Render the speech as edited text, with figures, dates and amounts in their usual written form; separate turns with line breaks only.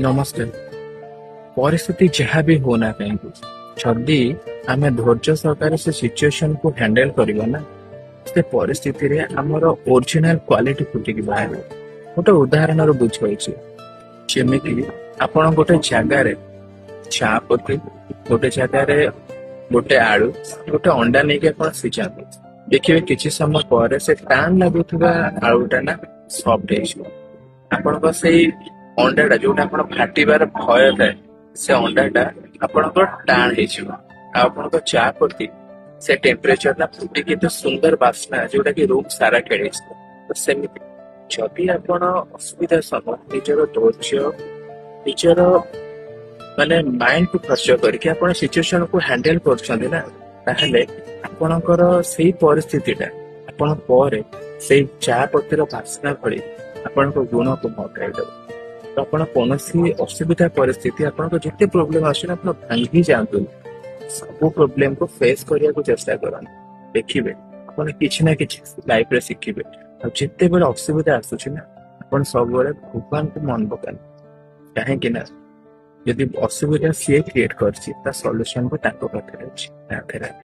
नमस्कार। परिस्थिति जहाँ भी होना कहीं जदि आम धैर्य सहकार से सिचुएशन को हैंडल करवा ना से परिस्थिति रे हमर ओरिजिनल क्वालिटी फुटिक बाहर गोटे उदाहरण बुझे जमीक आपण गोटे जगार चा पत्ती गोटे जगार गोटे आलू गोटे अंडा नहीं आप सीझा देखिए किसी समय पर से टाण लगुवा आलूटा ना सफ्ट आप अंडाटा जो फाटिबार भय थाए से अंडाटा आपणकर टाण हो चा पत्ती से टेम्परेचर ना फुटिक तो सुंदर बास्ना जोटा कि रूम सारा खेल तो सेमती जदि आपण असुविधा समय निजर धैर्य निजर माने माइंड को खर्च करके आपण सिचुएशन को हैंडल करछन ना ताहले आपणकर सेही परिस्थितिटा आपण पर सेही चा पत्तीर बास्ना भली आपणको गुण को मगाइदो तो आपण कोनोसी असुविधा परिस्थिति आपनको जिते प्रॉब्लम आछन आपण भांगी जांतु सब प्रॉब्लम को फेस करिया को चेष्टा करन देखिबे आपण किछि ना किछि लाइफ रे सिखिबे आ जिते बेले असुविधा आसुछि ना आपण सब बेले भगवान को मन पकान काहे कि ना यदि असुविधा से क्रिएट करछि ता सॉल्यूशन को ताको पाखरे अछि।